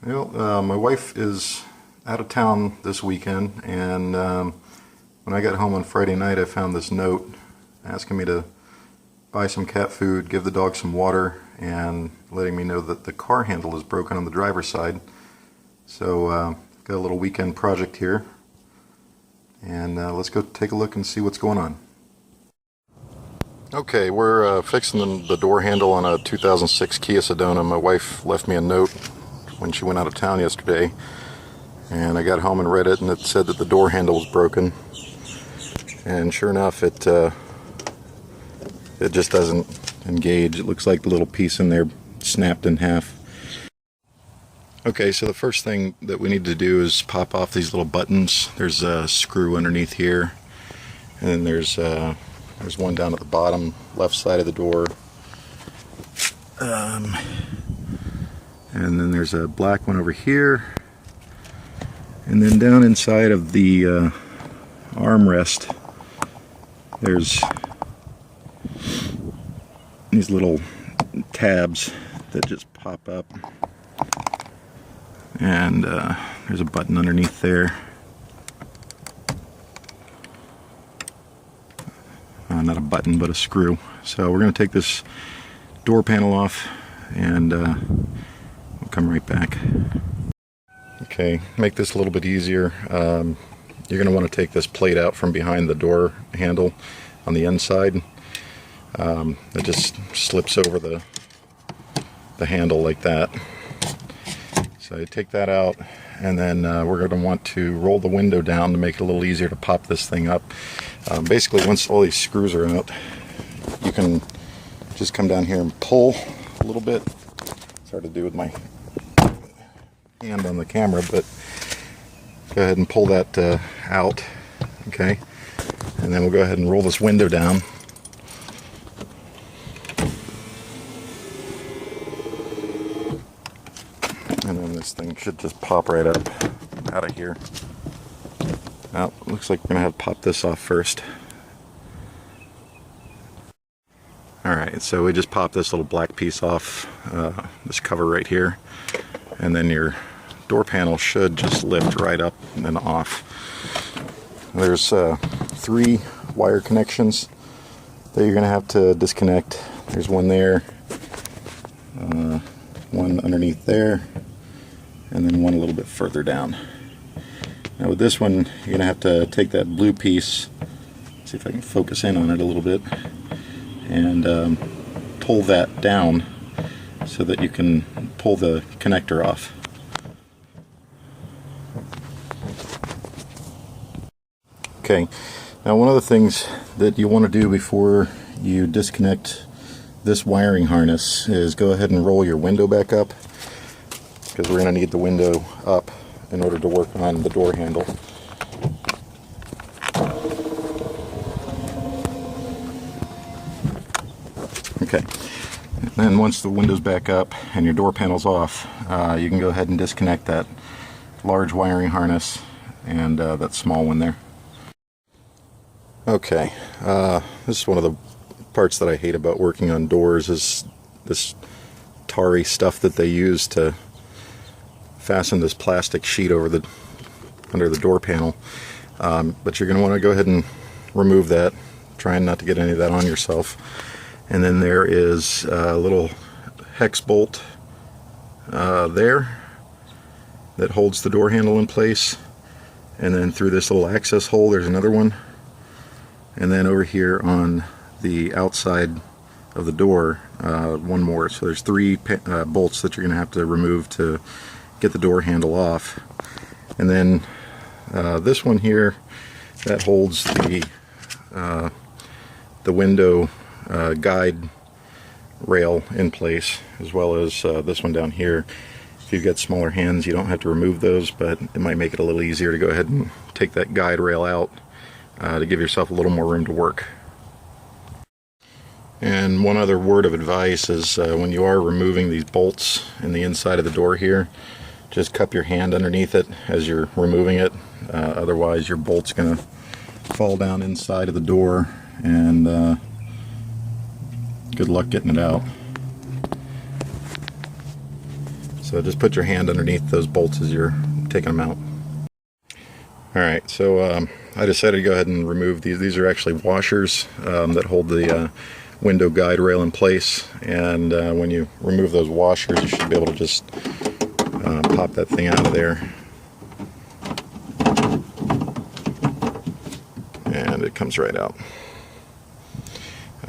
Well, my wife is out of town this weekend, and when I got home on Friday night, I found this note asking me to buy some cat food, give the dog some water, and letting me know that the car handle is broken on the driver's side. So, got a little weekend project here, and let's go take a look and see what's going on. Okay, we're fixing the door handle on a 2006 Kia Sedona. My wife left me a note when she went out of town yesterday, and I got home and read it, and it said that the door handle was broken. And sure enough, it just doesn't engage. It looks like the little piece in there snapped in half. Okay, so the first thing that we need to do is pop off these little buttons. There's a screw underneath here, and then there's one down at the bottom left side of the door. And then there's a black one over here, and then down inside of the armrest there's these little tabs that just pop up, and there's a button underneath there. Not a button, but a screw. So we're going to take this door panel off, and we'll come right back. Okay, make this a little bit easier. You're going to want to take this plate out from behind the door handle on the inside. It just slips over the handle like that. So you take that out, and then we're going to want to roll the window down to make it a little easier to pop this thing up. Basically, once all these screws are out, you can just come down here and pull a little bit. It's hard to do with my hand on the camera, but go ahead and pull that out, okay? And then we'll go ahead and roll this window down. And then this thing should just pop right up out of here. Now, looks like we're going to have to pop this off first. Alright, so we just pop this little black piece off, this cover right here, and then your door panel should just lift right up and then off. There's 3 wire connections that you're going to have to disconnect. There's one there, one underneath there, and then one a little bit further down. Now with this one, you're going to have to take that blue piece, see if I can focus in on it a little bit, and pull that down so that you can pull the connector off. Okay, now one of the things that you want to do before you disconnect this wiring harness is go ahead and roll your window back up, because we're going to need the window up in order to work on the door handle. Okay, and then once the window's back up and your door panel's off, you can go ahead and disconnect that large wiring harness and that small one there. Okay, this is one of the parts that I hate about working on doors, is this tarry stuff that they use to fasten this plastic sheet over under the door panel. But you're going to want to go ahead and remove that, trying not to get any of that on yourself. And then there is a little hex bolt there that holds the door handle in place, and then through this little access hole there's another one, and then over here on the outside of the door one more. So there's 3 bolts that you're going to have to remove to get the door handle off. And then this one here, that holds the window guide rail in place, as well as this one down here. If you've got smaller hands, you don't have to remove those, but it might make it a little easier to go ahead and take that guide rail out to give yourself a little more room to work. And one other word of advice is when you are removing these bolts in the inside of the door here, just cup your hand underneath it as you're removing it. Otherwise your bolt's going to fall down inside of the door, and good luck getting it out. So So just put your hand underneath those bolts as you're taking them out. Alright, so I decided to go ahead and remove these. These are actually washers that hold the window guide rail in place, and when you remove those washers, you should be able to just pop that thing out of there. And it comes right out.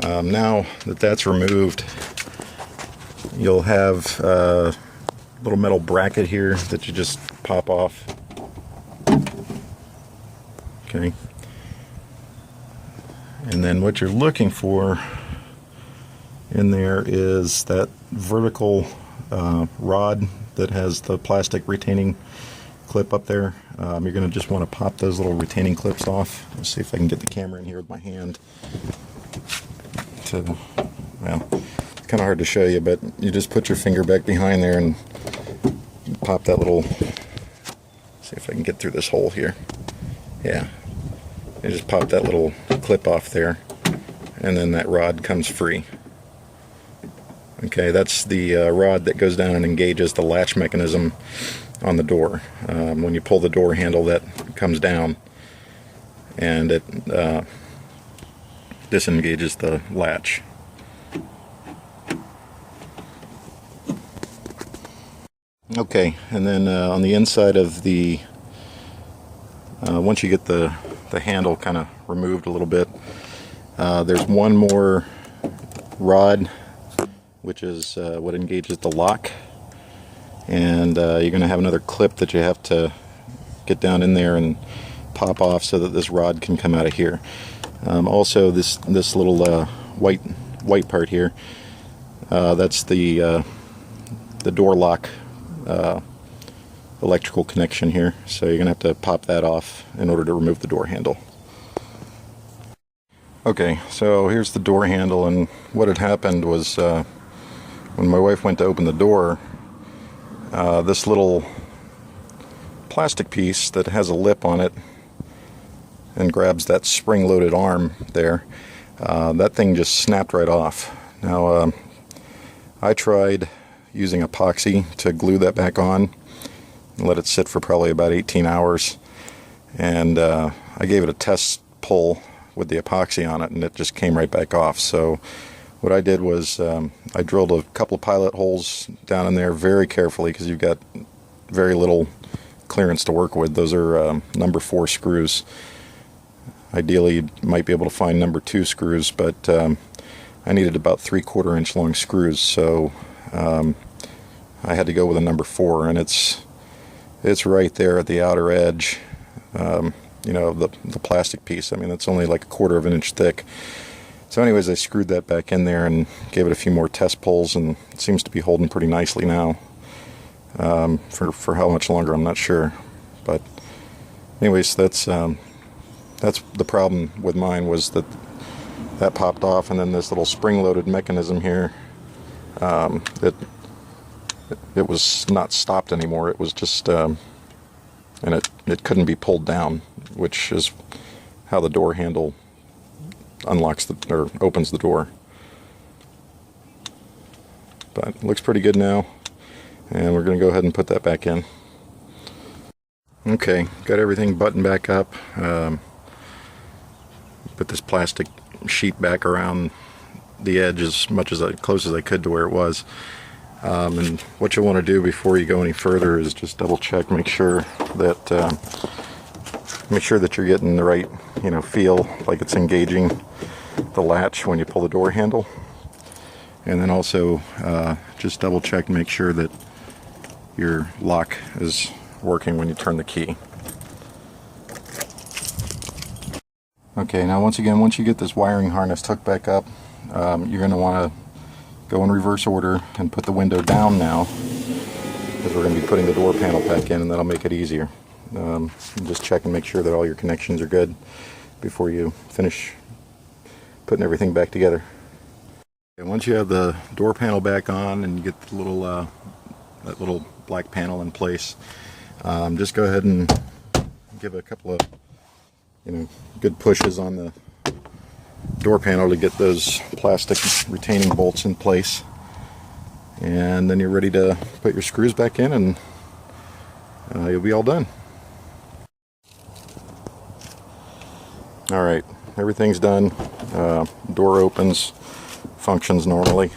Now that that's removed, you'll have a little metal bracket here that you just pop off. Okay. And then what you're looking for in there is that vertical rod that has the plastic retaining clip up there. You're going to just want to pop those little retaining clips off. Let's see if I can get the camera in here with my hand. Well, it's kind of hard to show you, but you just put your finger back behind there and pop that little, see if I can get through this hole here. Yeah, you just pop that little clip off there, and then that rod comes free. Okay, that's the rod that goes down and engages the latch mechanism on the door. When you pull the door handle, that comes down and it disengages the latch. Okay, and then on the inside of the once you get the handle kind of removed a little bit, there's one more rod, which is what engages the lock, and you're going to have another clip that you have to get down in there and pop off so that this rod can come out of here. Also, this little white part here, that's the door lock electrical connection here, so you're gonna have to pop that off in order to remove the door handle. Okay, so here's the door handle, and what had happened was when my wife went to open the door, this little plastic piece that has a lip on it and grabs that spring-loaded arm there, that thing just snapped right off. Now I tried using epoxy to glue that back on and let it sit for probably about 18 hours, and I gave it a test pull with the epoxy on it, and it just came right back off. So what I did was I drilled a couple of pilot holes down in there very carefully, because you've got very little clearance to work with. Those are number 4 screws. Ideally you might be able to find number 2 screws, but I needed about 3/4 inch long screws, so I had to go with a number 4, and it's right there at the outer edge, you know, the plastic piece. I mean, it's only like 1/4 inch thick. So anyways, I screwed that back in there and gave it a few more test pulls, and it seems to be holding pretty nicely now. For how much longer, I'm not sure. But anyways, that's the problem with mine, was that popped off, and then this little spring-loaded mechanism here, it was not stopped anymore. It was just, and it couldn't be pulled down, which is how the door handle unlocks or opens the door. But it looks pretty good now, and we're going to go ahead and put that back in. Okay, got everything buttoned back up. Put this plastic sheet back around the edge as close as I could to where it was. And what you'll want to do before you go any further is just double check, make sure that you're getting the right, feel, like it's engaging the latch when you pull the door handle. And then also just double check and make sure that your lock is working when you turn the key. Okay, now once you get this wiring harness hooked back up, you're going to want to go in reverse order and put the window down now, because we're going to be putting the door panel back in, and that'll make it easier. Just check and make sure that all your connections are good before you finish putting everything back together. And once you have the door panel back on and you get the that little black panel in place, just go ahead and give a couple of good pushes on the door panel to get those plastic retaining bolts in place. and then you're ready to put your screws back in, and you'll be all done. Alright, everything's done. Door opens, functions normally.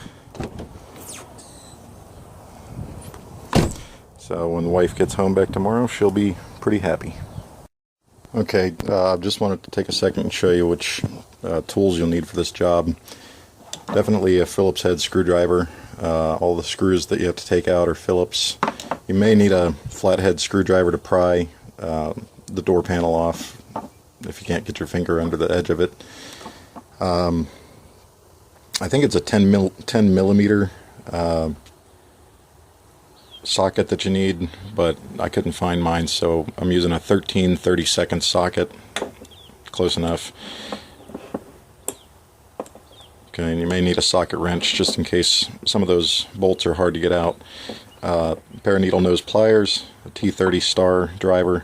So when the wife gets home back tomorrow, she'll be pretty happy. Okay, I just wanted to take a second and show you which tools you'll need for this job. Definitely a Phillips head screwdriver. All the screws that you have to take out are Phillips. You may need a flathead screwdriver to pry the door panel off if you can't get your finger under the edge of it. I think it's a 10 millimeter socket that you need, but I couldn't find mine, so I'm using a 13/32 socket. Close enough. Okay, and you may need a socket wrench just in case some of those bolts are hard to get out. A pair of needle nose pliers, a T30 star driver,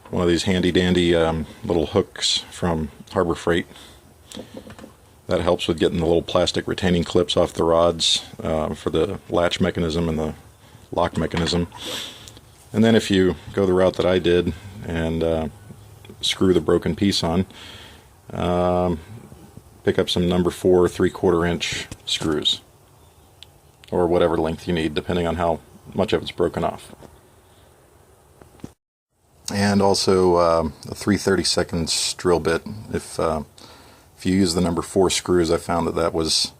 one of these handy dandy little hooks from Harbor Freight. That helps with getting the little plastic retaining clips off the rods for the latch mechanism and the lock mechanism. And then if you go the route that I did and screw the broken piece on, pick up some number 4 3/4 inch screws, or whatever length you need depending on how much of it's broken off. And also a 3/32 drill bit. If you use the number 4 screws, I found that was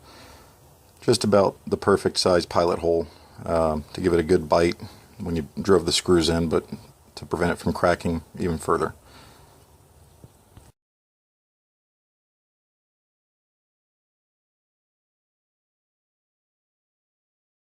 just about the perfect size pilot hole to give it a good bite when you drove the screws in, but to prevent it from cracking even further.